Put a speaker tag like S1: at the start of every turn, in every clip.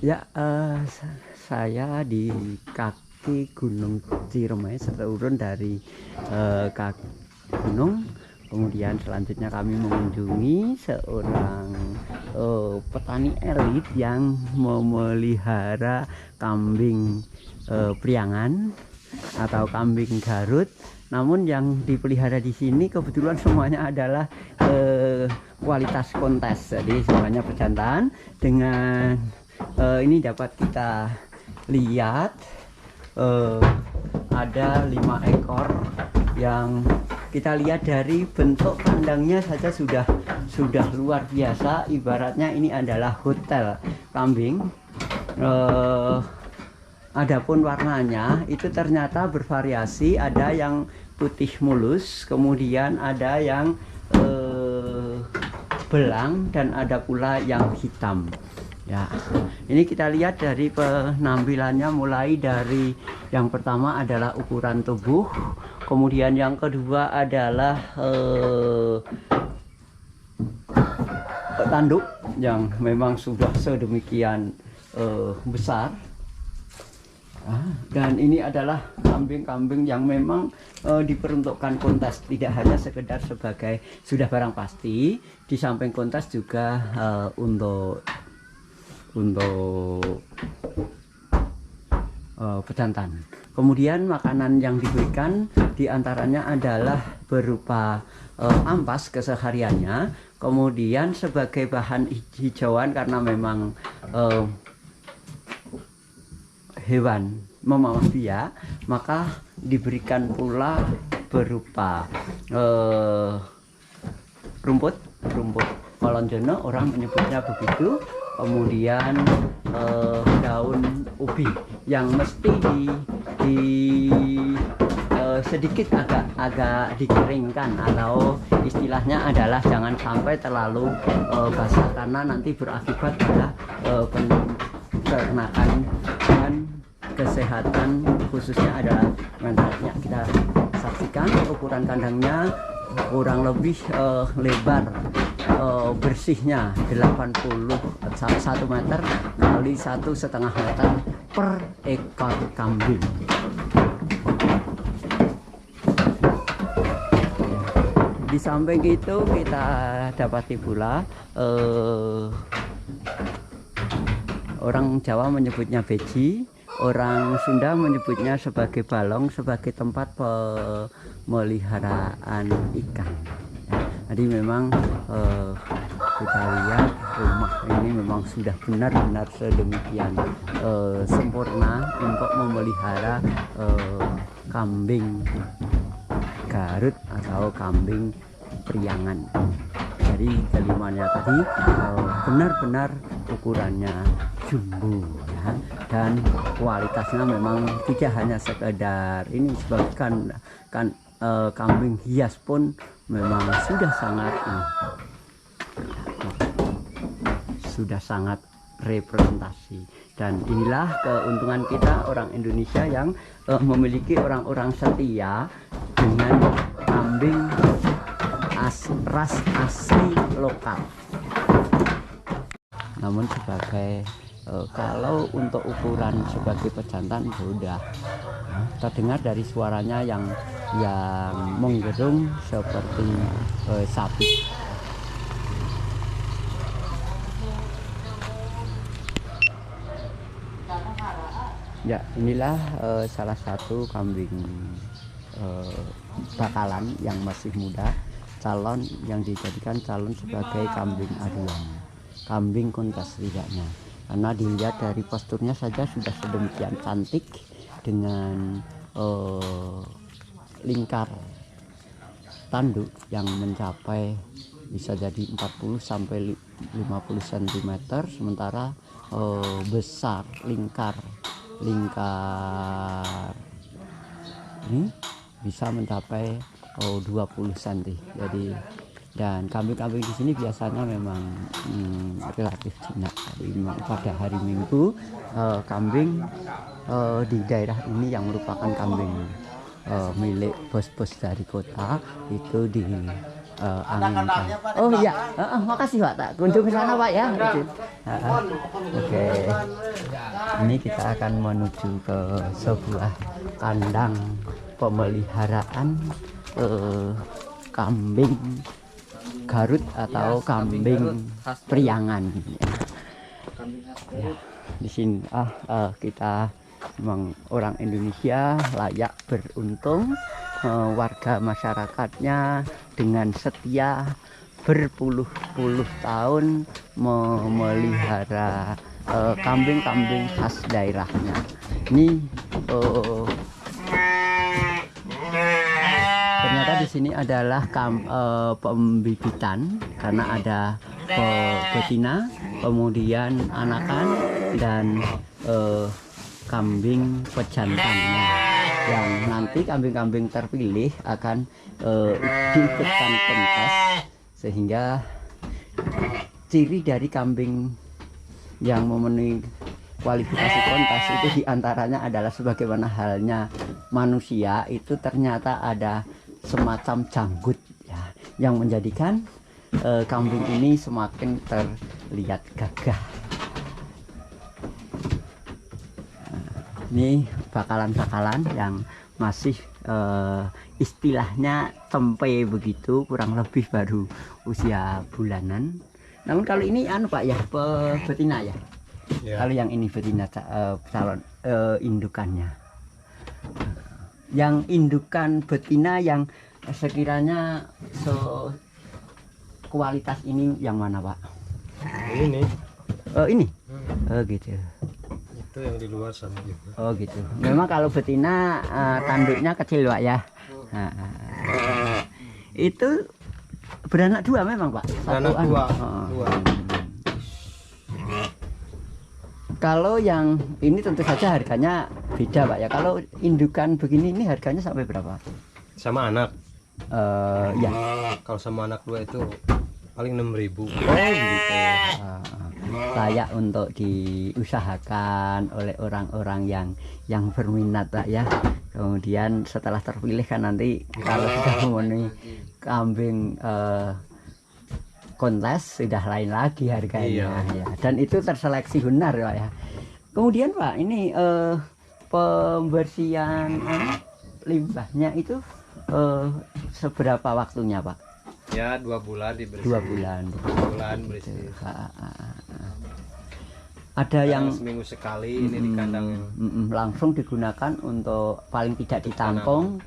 S1: Ya, saya di kaki Gunung Ciremai, seturun dari kaki gunung. Kemudian selanjutnya kami mengunjungi seorang petani elit yang memelihara kambing priangan atau kambing Garut. Namun yang dipelihara di sini kebetulan semuanya adalah kualitas kontes, jadi semuanya pejantan. Dengan ini dapat kita lihat ada 5 ekor yang kita lihat dari bentuk kandangnya saja sudah luar biasa. Ibaratnya ini adalah hotel kambing. Adapun warnanya itu ternyata bervariasi, ada yang putih mulus, kemudian ada yang belang, dan ada pula yang hitam. Ya, ini kita lihat dari penampilannya, mulai dari yang pertama adalah ukuran tubuh, kemudian yang kedua adalah tanduk yang memang sudah sedemikian besar. Dan ini adalah kambing-kambing yang memang diperuntukkan kontes, tidak hanya sekedar sebagai sudah barang pasti. Di samping kontes juga untuk pejantan. Kemudian makanan yang diberikan diantaranya adalah berupa ampas kesehariannya, kemudian sebagai bahan hijauan karena memang hewan memamah biak, maka diberikan pula berupa rumput kolonjono, orang menyebutnya begitu. Kemudian daun ubi yang mesti sedikit agak dikeringkan, atau istilahnya adalah jangan sampai terlalu basah karena nanti berakibat pada peternakan dan kesehatan, khususnya adalah mentalnya. Kita saksikan ukuran kandangnya kurang lebih lebar bersihnya 1 meter kali 1,5 meter per ekor kambing. Di samping itu kita dapati pula orang Jawa menyebutnya beji, orang Sunda menyebutnya sebagai balong, sebagai tempat pemeliharaan ikan. Jadi memang kita lihat rumah ini memang sudah benar-benar sedemikian sempurna untuk memelihara kambing Garut atau kambing priangan. Jadi kelimanya tadi benar-benar ukurannya jumbo, ya, dan kualitasnya memang tidak hanya sekedar ini sebagai kambing hias pun memang sudah sangat representasi. Dan inilah keuntungan kita orang Indonesia yang memiliki orang-orang setia dengan kambing ras asli lokal. Namun sebagai kalau untuk ukuran sebagai pejantan sudah terdengar dari suaranya yang menggerung seperti sapi. Ya, inilah salah satu kambing bakalan yang masih muda, calon yang dijadikan calon sebagai kambing aduan, kambing kontes tidaknya, karena dilihat dari posturnya saja sudah sedemikian cantik dengan lingkar tanduk yang mencapai bisa jadi 40 sampai 50 cm, sementara besar lingkar ini bisa mencapai 20 cm. Jadi, dan kambing-kambing di sini biasanya memang relatif jinak. Jadi memang pada hari Minggu kambing di daerah ini yang merupakan kambing milik bos-bos dari kota itu angin. Oh iya, makasih Pak, tak kunjung ke sana Pak ya. Gitu. Oke, ini kita akan menuju ke sebuah kandang pemeliharaan kambing Garut atau kambing Priangan. Ya, di sini kita memang orang Indonesia layak beruntung, warga masyarakatnya dengan setia berpuluh-puluh tahun memelihara kambing-kambing khas daerahnya. Ini ternyata di sini adalah pembibitan karena ada betina, kemudian anakan dan kambing pejantannya, yang nanti kambing-kambing terpilih akan diikutkan kontes, sehingga ciri dari kambing yang memenuhi kualifikasi kontes itu diantaranya adalah sebagaimana halnya manusia itu ternyata ada semacam janggut ya, yang menjadikan kambing ini semakin terlihat gagah. Ini bakalan-bakalan yang masih istilahnya tempe begitu, kurang lebih baru usia bulanan. Namun kalau ini Pak ya, betina ya. Kalau yang ini betina calon indukannya. Yang indukan betina yang sekiranya kualitas ini yang mana Pak?
S2: Ini.
S1: Ini. Gitu.
S2: Itu yang di luar sama juga.
S1: Oh gitu. Memang kalau betina tanduknya kecil Pak ya. Itu beranak dua memang Pak.
S2: Beranak dua.
S1: Kalau yang ini tentu saja harganya beda Pak ya. Kalau indukan begini ini harganya sampai berapa?
S2: Sama anak.
S1: Ya.
S2: Kalau sama anak dua itu paling 6.000.
S1: Oh gitu. Layak untuk diusahakan oleh orang-orang yang berminat Pak ya. Kemudian setelah terpilih kan nanti kalau sudah memenuhi kambing kontes sudah lain lagi harganya ya. Dan itu terseleksi benar Pak ya. Kemudian Pak ini pembersihan limbahnya itu seberapa waktunya Pak?
S2: Ya 2 bulan dibersih.
S1: 2 bulan.
S2: 2 bulan bersih.
S1: Ada yang
S2: seminggu sekali ini di kandang
S1: langsung digunakan untuk paling tidak ditampung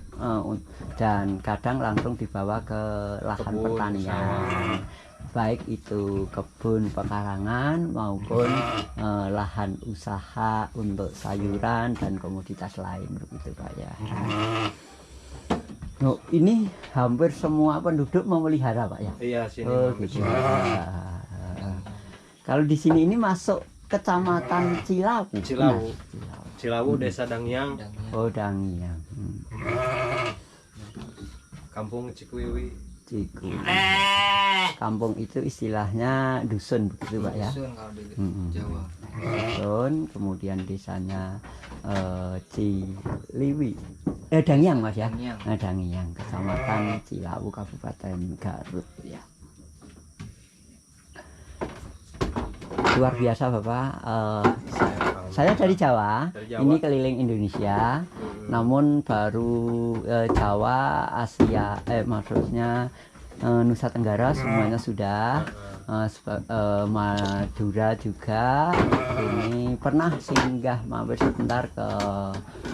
S1: dan kadang langsung dibawa ke lahan
S2: kebun,
S1: pertanian, baik itu kebun pekarangan maupun lahan usaha untuk sayuran dan komoditas lain begitu Pak ya. Oh, ini hampir semua penduduk memelihara Pak ya.
S2: Iya sini.
S1: Gitu. Kalau di sini ini masuk Kecamatan Cilawu.
S2: Cilawu, Desa Dangyang.
S1: Oh, Dangyang.
S2: Kampung Cikuwiwi.
S1: Kampung itu istilahnya dusun begitu Pak ya.
S3: Dusun kalau di Jawa.
S1: Dusun, kemudian desanya Ciliwi. Dangyang Mas ya. Dangyang, Kecamatan Cilawu, Kabupaten Garut ya. Luar biasa Bapak. Saya dari Jawa. Ini keliling Indonesia, namun baru Jawa, Asia, maksudnya Nusa Tenggara semuanya sudah, Madura juga. Ini pernah singgah mampir sebentar ke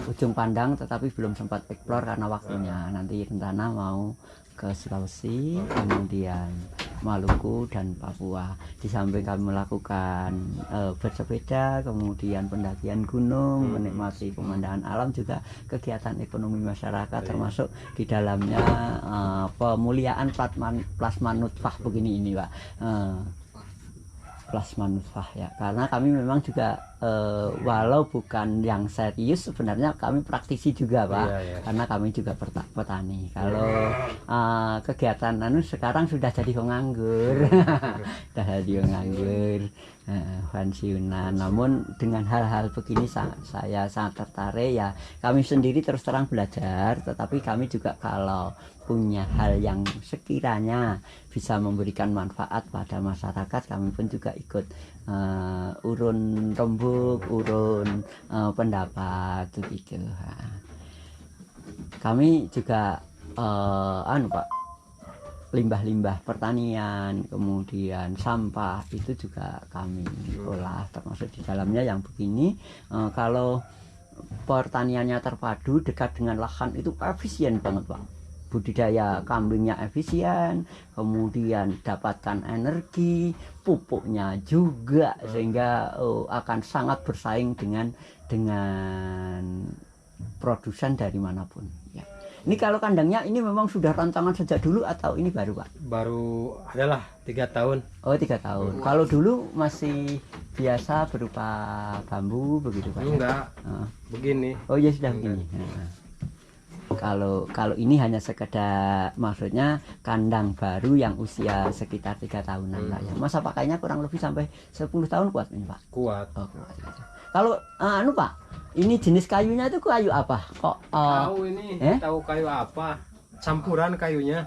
S1: Ujung Pandang, tetapi belum sempat eksplor karena waktunya. Nanti rencana mau ke Sulawesi, kemudian Maluku dan Papua. Di samping kami melakukan bersepeda, kemudian pendakian gunung, menikmati pemandangan alam, juga kegiatan ekonomi masyarakat, termasuk di dalamnya pemuliaan plasma nutfah begini ini Pak. Plasma nutfah ya, karena kami memang juga walau bukan yang serius, sebenarnya kami praktisi juga Pak. Karena kami juga petani. Kalau kegiatan sekarang sudah jadi penganggur. Sudah jadi penganggur. pensiunan. Namun dengan hal-hal begini saya sangat tertarik ya. Kami sendiri terus terang belajar, tetapi kami juga kalau punya hal yang sekiranya bisa memberikan manfaat pada masyarakat, kami pun juga ikut urun rembuk, urun pendapat begitu. Kami juga Pak, limbah-limbah pertanian, kemudian sampah itu juga kami olah, termasuk di dalamnya yang begini. Kalau pertaniannya terpadu dekat dengan lahan itu efisien banget Pak. Budidaya kambingnya efisien, kemudian dapatkan energi, pupuknya juga, sehingga akan sangat bersaing dengan produsen dari manapun ya. Ini kalau kandangnya ini memang sudah rancangan sejak dulu atau ini baru Pak?
S2: Baru adalah 3 tahun.
S1: Oh 3 tahun. Kalau dulu masih biasa berupa bambu begitu Pak?
S2: Enggak, begini.
S1: Oh ya sudah begini. Kalau ini hanya sekedar maksudnya kandang baru yang usia sekitar 3 tahunan lah ya. Masa pakainya kurang lebih sampai 10 tahun kuat ini Pak?
S2: Kuat.
S1: Oh, kuat. Kalau Pak, ini jenis kayunya itu kayu apa? Kok
S2: Tahu ini, tahu kayu apa? Campuran kayunya.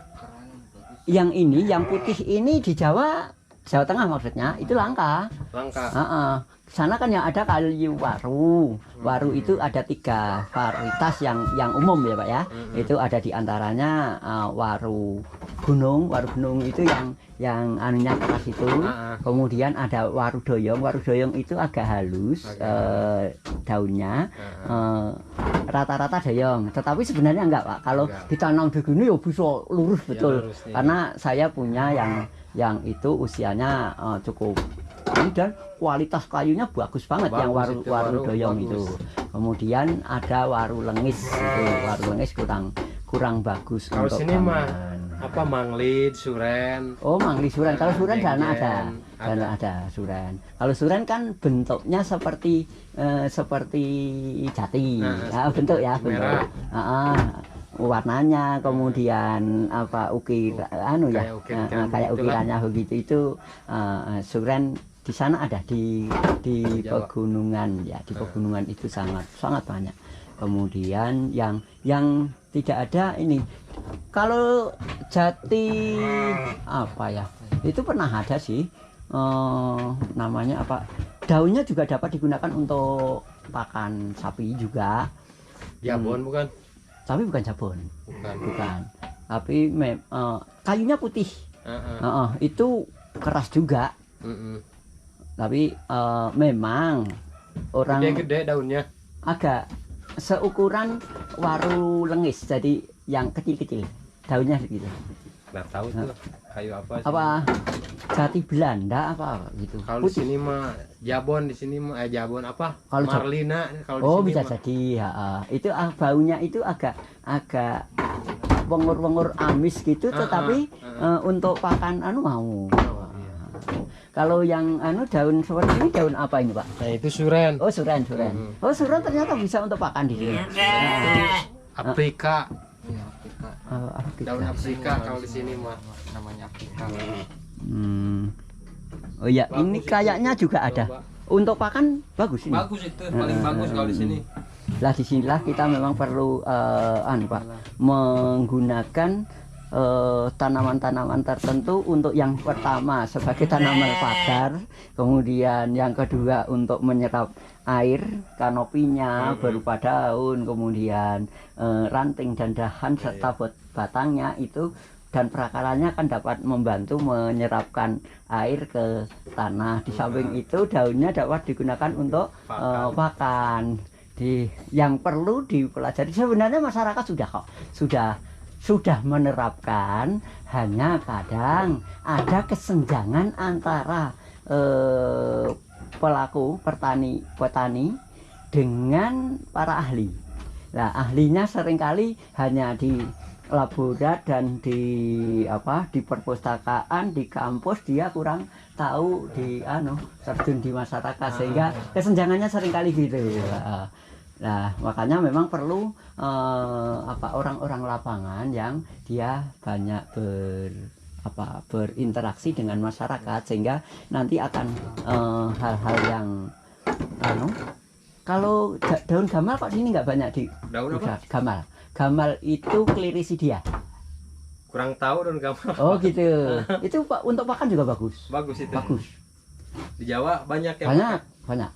S1: Yang ini, yang putih ini di Jawa Tengah maksudnya itu langka.
S2: Langka.
S1: Sana kan yang ada kayu waru. Waru itu ada 3 varietas yang umum ya Pak ya. Itu ada di antaranya waru gunung. Waru gunung itu yang anunya keras itu. Kemudian ada waru doyong. Waru doyong itu agak halus daunnya. Rata-rata doyong. Tetapi sebenarnya enggak Pak. Kalau ditanam di gini ya bisa lurus betul. Ya, lurus, karena saya punya yang itu usianya cukup dan kualitas kayunya bagus banget, yang waru doyong itu. Kemudian ada waru lengis itu, waru lengis kurang bagus.
S2: Kalau sini mah apa manglid, suren.
S1: Oh manglid, suren. Kalau suren sana ada suren. Kalau suren kan bentuknya seperti jati. Bentuk. Warnanya, kemudian apa kayak ukirannya begitu itu. Suren di sana ada di pegunungan ya, di pegunungan itu sangat banyak. Kemudian yang tidak ada ini, kalau jati apa ya, itu pernah ada sih, namanya apa, daunnya juga dapat digunakan untuk pakan sapi juga.
S2: Jabon bukan?
S1: Tapi bukan jabon, bukan. Tapi kayunya putih. Itu keras juga. Tapi memang orang
S2: gede daunnya.
S1: Agak seukuran waru lengis, jadi yang kecil-kecil. Daunnya segitu.
S2: Nggak tahu tuh kayu apa sih?
S1: Apa jati Belanda apa gitu.
S2: Kalau di sini mah jabon, di sini mah jabon apa?
S1: Kalau
S2: Marlina kalau
S1: oh
S2: di sini
S1: bisa mah. Jadi itu baunya itu agak wengur-wengur amis gitu, tetapi untuk pakan mau. Kalau yang daun seperti ini daun apa ini Pak?
S2: Nah itu suren.
S1: Oh suren. Oh suren ternyata bisa untuk pakan di sini.
S2: Afrika. Daun
S1: Afrika.
S2: Afrika kalau di sini mah namanya Afrika.
S1: Oh ya,
S2: bagus
S1: ini kayaknya
S2: itu,
S1: juga ada.
S2: coba.
S1: Untuk pakan bagus ini.
S2: Bagus itu, paling bagus kalau di sini.
S1: Lah disinilah kita memang perlu Pak, menggunakan tanaman-tanaman tertentu untuk yang pertama sebagai tanaman pagar, kemudian yang kedua untuk menyerap air, kanopinya berupa daun, kemudian ranting dan dahan serta batangnya itu, dan prakaranya kan dapat membantu menyerapkan air ke tanah. Di samping itu daunnya dapat digunakan untuk pakan. Yang perlu dipelajari sebenarnya masyarakat sudah menerapkan, hanya kadang ada kesenjangan antara pelaku petani dengan para ahli. Nah, ahlinya seringkali hanya di laborat dan di perpustakaan, di kampus, dia kurang tahu terjun di masyarakat, sehingga kesenjangannya seringkali gitu. Nah, makanya memang perlu orang-orang lapangan yang dia banyak berinteraksi dengan masyarakat, sehingga nanti akan hal-hal yang kalau daun gamal kok sini nggak banyak di
S2: Daun apa?
S1: gamal itu Clerisidia.
S2: Kurang tahu daun gamal.
S1: Oh gitu. Itu untuk pakan juga bagus.
S2: Bagus itu.
S1: Bagus.
S2: Di Jawa banyak yang
S1: Banyak.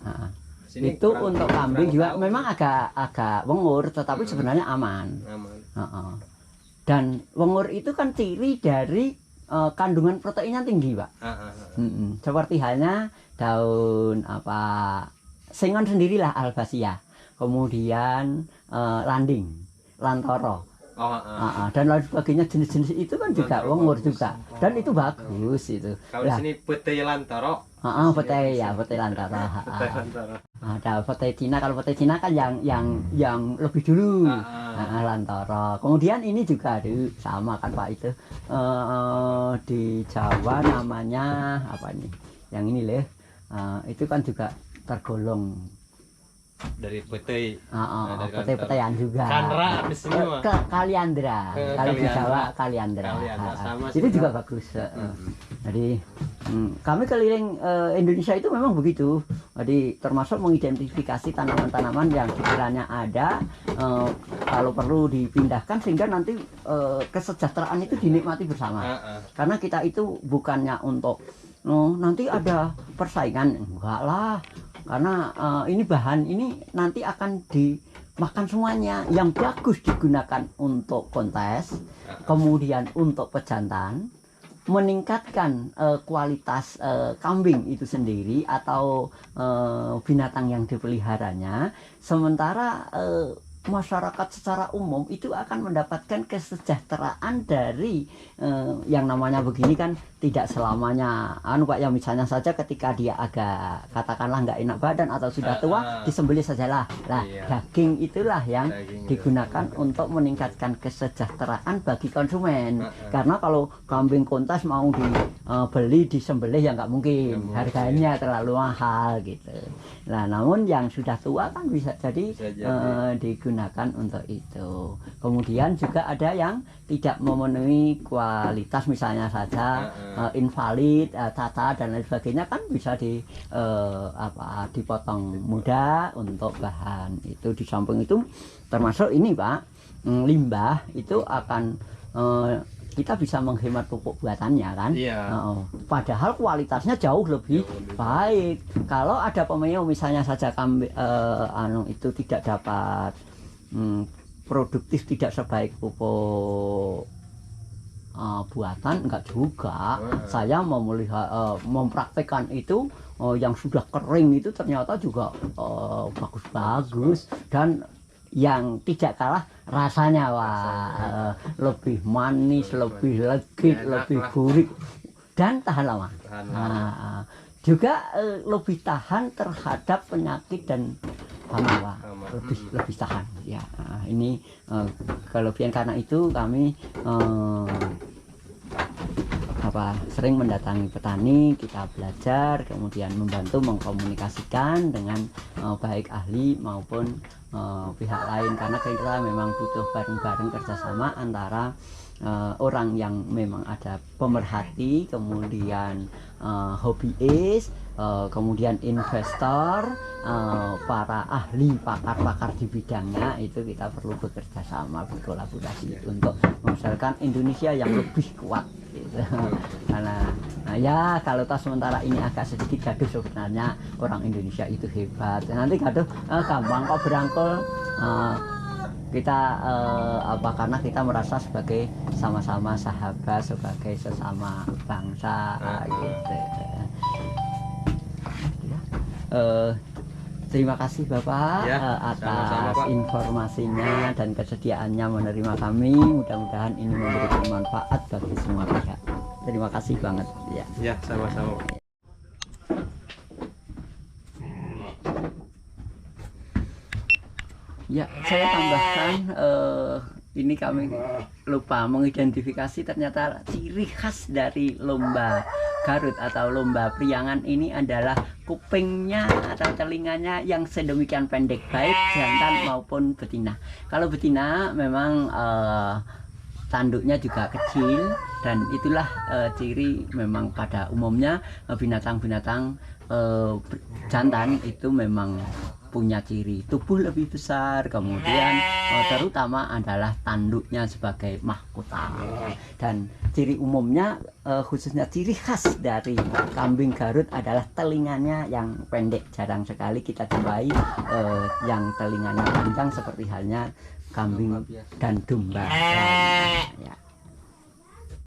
S2: Sini
S1: Itu
S2: kurang-
S1: untuk kambing
S2: kurang
S1: juga
S2: tahu.
S1: memang agak wengur, tetapi sebenarnya aman.
S2: Aman.
S1: Dan wengur itu kan ciri dari kandungan proteinnya tinggi, Pak. Seperti halnya daun sengon sendirilah albasia, kemudian landing, lantoro, dan lain sebagainya, jenis-jenis itu kan juga
S2: Lantoro
S1: wengur
S2: bagus.
S1: juga, dan itu bagus itu.
S2: Kalau di sini pete lantoro.
S1: Pete lantoro.
S2: Pete lantoro.
S1: Ada pete Cina. Kalau pete Cina kan yang lebih dulu. Lantoro. Kemudian ini juga sama kan Pak, itu di Jawa namanya apa ini? Yang ini loh. Itu kan juga tergolong
S2: Dari pete. Dari
S1: pete-petean juga.
S2: Kanra di sini mah.
S1: Kaliandra. Kalau di Jawa Kaliandra.
S2: Sama
S1: Itu juga bagus. Jadi kami keliling Indonesia itu memang begitu. Jadi termasuk mengidentifikasi tanaman-tanaman yang sekiranya ada, kalau perlu dipindahkan sehingga nanti kesejahteraan itu dinikmati bersama. Karena kita itu bukannya untuk nanti ada persaingan, enggak lah. Karena ini bahan ini nanti akan dimakan semuanya. Yang bagus digunakan untuk kontes, kemudian untuk pejantan, meningkatkan kualitas kambing itu sendiri atau binatang yang dipeliharanya, sementara masyarakat secara umum itu akan mendapatkan kesejahteraan dari yang namanya begini kan tidak selamanya Pak, yang misalnya saja ketika dia agak katakanlah nggak enak badan atau sudah tua disembelih sajalah. Daging itulah yang digunakan untuk meningkatkan kesejahteraan bagi konsumen. Karena kalau kambing kontes mau dibeli disembelih ya nggak mungkin, harganya terlalu mahal gitu. Nah, namun yang sudah tua kan bisa jadi digunakan untuk itu. Kemudian juga ada yang tidak memenuhi kualitas, misalnya saja invalid, cacat dan lain sebagainya, kan bisa dipotong muda untuk bahan itu. Di samping itu termasuk ini Pak, limbah itu akan kita bisa menghemat pupuk buatannya kan. Padahal kualitasnya jauh lebih baik. Kalau ada pemeo misalnya saja itu tidak dapat produktif, tidak sebaik pupuk buatan, enggak juga. Saya mempraktekkan itu yang sudah kering itu ternyata juga bagus-bagus, dan yang tidak kalah rasanya lebih manis, lebih legit, lebih gurih dan tahan lama. Juga lebih tahan terhadap penyakit dan hama, lebih tahan ya. Ini kelebihan. Karena itu kami sering mendatangi petani, kita belajar, kemudian membantu mengkomunikasikan dengan baik ahli maupun pihak lain, karena kita memang butuh bareng-bareng kerjasama antara orang yang memang ada pemerhati, kemudian hobiis, kemudian investor, para ahli, pakar-pakar di bidangnya. Itu kita perlu bekerja sama, berkolaborasi untuk menghasilkan Indonesia yang lebih kuat gitu. Karena ya kalau tas sementara ini agak sedikit gaduh, sebenarnya orang Indonesia itu hebat. Nanti gaduh gampang kok berangkul. Kita karena kita merasa sebagai sama-sama sahabat, sebagai sesama bangsa gitu. Terima kasih Bapak atas informasinya dan kesediaannya menerima kami. Mudah-mudahan ini memberikan manfaat bagi semua pihak. Terima kasih banget ya.
S2: Ya, sama-sama.
S1: Ya, saya tambahkan ini kami lupa mengidentifikasi, ternyata ciri khas dari lomba Garut atau lomba Priangan ini adalah kupingnya atau telinganya yang sedemikian pendek, baik jantan maupun betina. Kalau betina memang tanduknya juga kecil, dan itulah ciri memang pada umumnya binatang-binatang jantan itu memang punya ciri tubuh lebih besar, kemudian terutama adalah tanduknya sebagai mahkota. Dan ciri umumnya khususnya ciri khas dari kambing Garut adalah telinganya yang pendek. Jarang sekali kita jumpai yang telinganya panjang seperti halnya kambing dan domba. Ya.